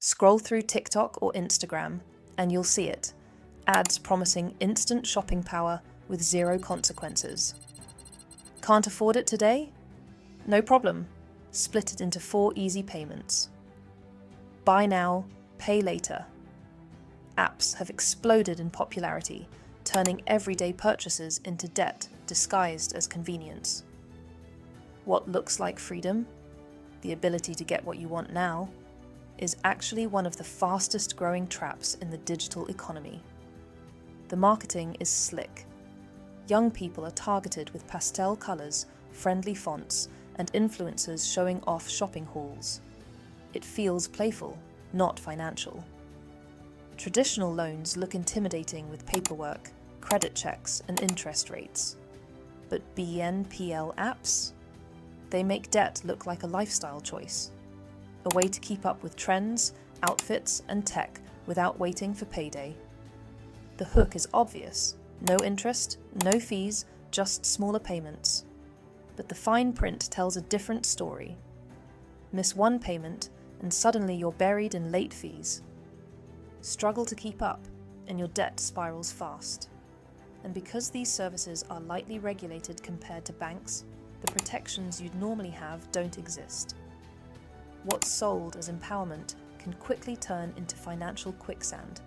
Scroll through TikTok or Instagram, and you'll see it. Ads promising instant shopping power with zero consequences. Can't afford it today? No problem. Split it into 4 easy payments. Buy now, pay later. Apps have exploded in popularity, turning everyday purchases into debt disguised as convenience. What looks like freedom, the ability to get what you want now, is actually one of the fastest growing traps in the digital economy. The marketing is slick. Young people are targeted with pastel colors, friendly fonts, and influencers showing off shopping hauls. It feels playful, not financial. Traditional loans look intimidating with paperwork, credit checks, and interest rates. But BNPL apps? They make debt look like a lifestyle choice. A way to keep up with trends, outfits, and tech without waiting for payday. The hook is obvious. No interest, no fees, just smaller payments. But the fine print tells a different story. Miss one payment, and suddenly you're buried in late fees. Struggle to keep up, and your debt spirals fast. And because these services are lightly regulated compared to banks, the protections you'd normally have don't exist. What's sold as empowerment can quickly turn into financial quicksand.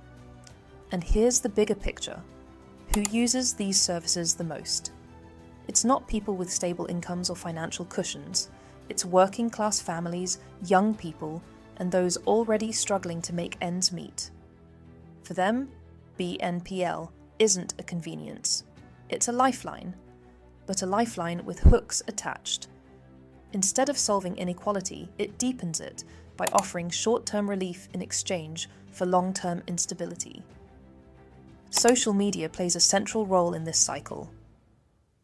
And here's the bigger picture. Who uses these services the most? It's not people with stable incomes or financial cushions. It's working class families, young people, and those already struggling to make ends meet. For them, BNPL isn't a convenience. It's a lifeline, but a lifeline with hooks attached. Instead of solving inequality, it deepens it by offering short-term relief in exchange for long-term instability. Social media plays a central role in this cycle.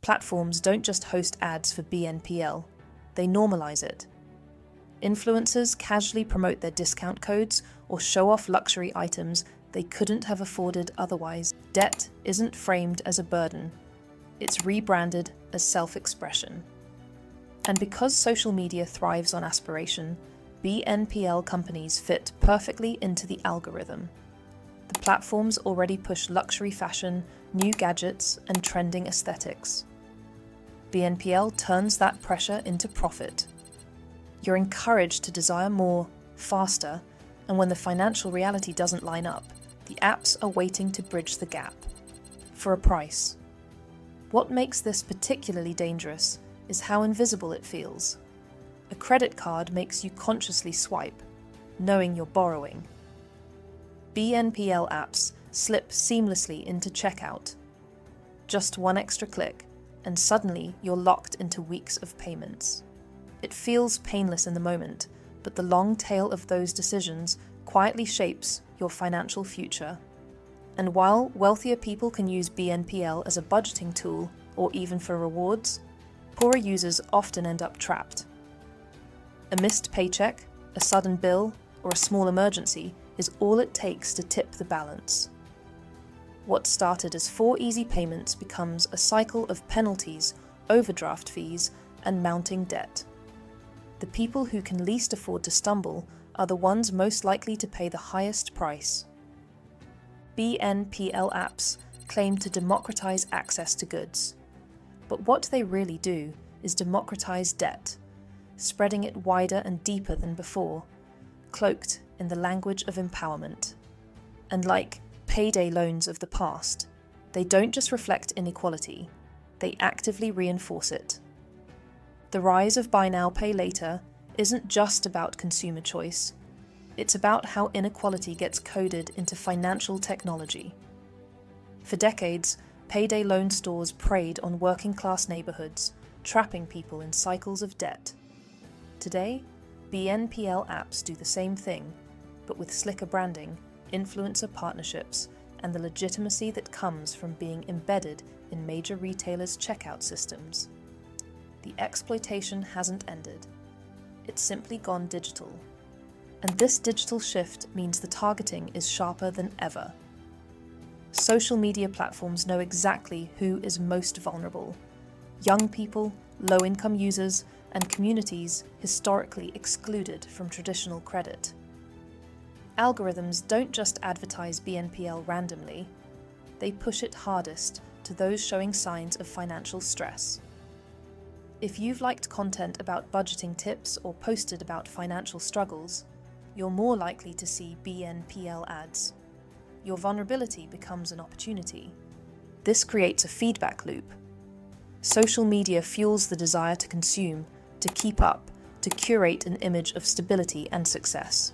Platforms don't just host ads for BNPL, they normalize it. Influencers casually promote their discount codes or show off luxury items they couldn't have afforded otherwise. Debt isn't framed as a burden, it's rebranded as self-expression. And because social media thrives on aspiration, BNPL companies fit perfectly into the algorithm. The platforms already push luxury fashion, new gadgets, and trending aesthetics. BNPL turns that pressure into profit. You're encouraged to desire more, faster, and when the financial reality doesn't line up, the apps are waiting to bridge the gap. For a price. What makes this particularly dangerous is how invisible it feels. A credit card makes you consciously swipe, knowing you're borrowing. BNPL apps slip seamlessly into checkout. Just one extra click, and suddenly you're locked into weeks of payments. It feels painless in the moment, but the long tail of those decisions quietly shapes your financial future. And while wealthier people can use BNPL as a budgeting tool or even for rewards, poorer users often end up trapped. A missed paycheck, a sudden bill, or a small emergency is all it takes to tip the balance. What started as 4 easy payments becomes a cycle of penalties, overdraft fees, and mounting debt. The people who can least afford to stumble are the ones most likely to pay the highest price. BNPL apps claim to democratize access to goods. But what they really do is democratize debt, spreading it wider and deeper than before, cloaked in the language of empowerment. And like payday loans of the past, they don't just reflect inequality, they actively reinforce it. The rise of buy now, pay later isn't just about consumer choice, it's about how inequality gets coded into financial technology. For decades, payday loan stores preyed on working-class neighborhoods, trapping people in cycles of debt. Today, BNPL apps do the same thing, but with slicker branding, influencer partnerships, and the legitimacy that comes from being embedded in major retailers' checkout systems. The exploitation hasn't ended. It's simply gone digital. And this digital shift means the targeting is sharper than ever. Social media platforms know exactly who is most vulnerable. Young people, low-income users, and communities historically excluded from traditional credit. Algorithms don't just advertise BNPL randomly, they push it hardest to those showing signs of financial stress. If you've liked content about budgeting tips or posted about financial struggles, you're more likely to see BNPL ads. Your vulnerability becomes an opportunity. This creates a feedback loop. Social media fuels the desire to consume, to keep up, to curate an image of stability and success.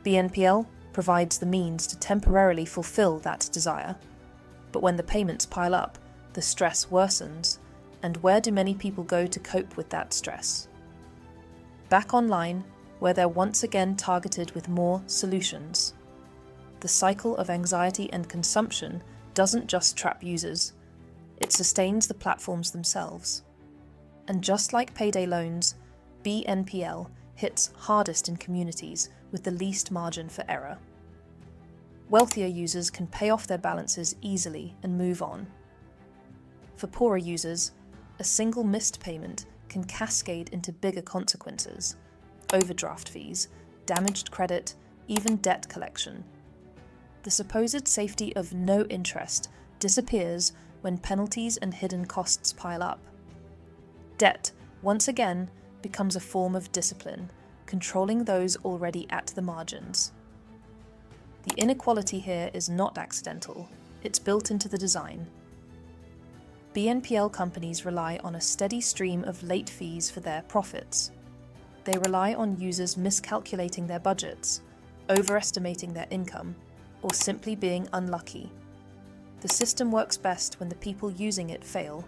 BNPL provides the means to temporarily fulfill that desire. But when the payments pile up, the stress worsens. And where do many people go to cope with that stress? Back online, where they're once again targeted with more solutions. The cycle of anxiety and consumption doesn't just trap users, it sustains the platforms themselves. And just like payday loans, BNPL hits hardest in communities with the least margin for error. Wealthier users can pay off their balances easily and move on. For poorer users, a single missed payment can cascade into bigger consequences: overdraft fees, damaged credit, even debt collection. The supposed safety of no interest disappears when penalties and hidden costs pile up. Debt, once again, becomes a form of discipline, controlling those already at the margins. The inequality here is not accidental, it's built into the design. BNPL companies rely on a steady stream of late fees for their profits. They rely on users miscalculating their budgets, overestimating their income, or simply being unlucky. The system works best when the people using it fail,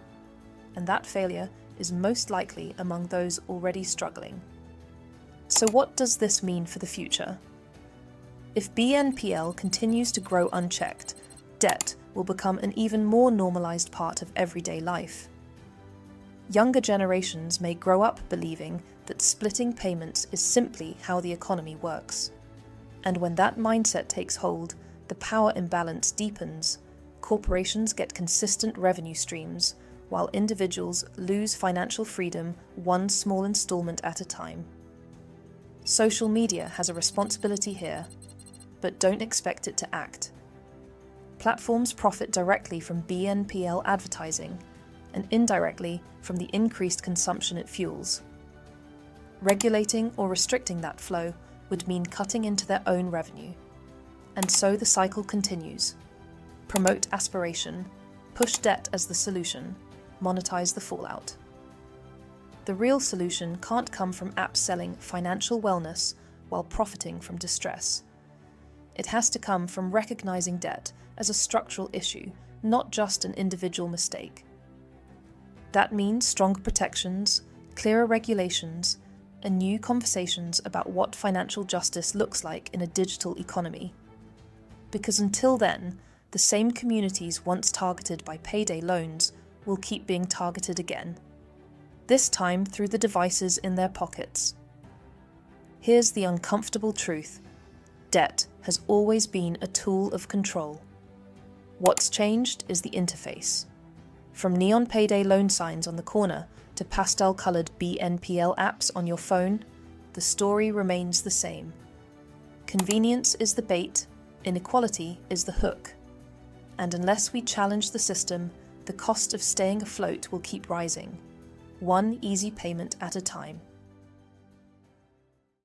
and that failure is most likely among those already struggling. So what does this mean for the future? If BNPL continues to grow unchecked, debt will become an even more normalized part of everyday life. Younger generations may grow up believing that splitting payments is simply how the economy works. And when that mindset takes hold, the power imbalance deepens. Corporations get consistent revenue streams, while individuals lose financial freedom one small installment at a time. Social media has a responsibility here, but don't expect it to act. Platforms profit directly from BNPL advertising, and indirectly from the increased consumption it fuels. Regulating or restricting that flow would mean cutting into their own revenue. And so the cycle continues. Promote aspiration, push debt as the solution, monetize the fallout. The real solution can't come from apps selling financial wellness while profiting from distress. It has to come from recognizing debt as a structural issue, not just an individual mistake. That means stronger protections, clearer regulations, and new conversations about what financial justice looks like in a digital economy. Because until then, the same communities once targeted by payday loans will keep being targeted again, this time through the devices in their pockets. Here's the uncomfortable truth: debt has always been a tool of control. What's changed is the interface. From neon payday loan signs on the corner to pastel-coloured BNPL apps on your phone, the story remains the same. Convenience is the bait, inequality is the hook. And unless we challenge the system, the cost of staying afloat will keep rising, one easy payment at a time.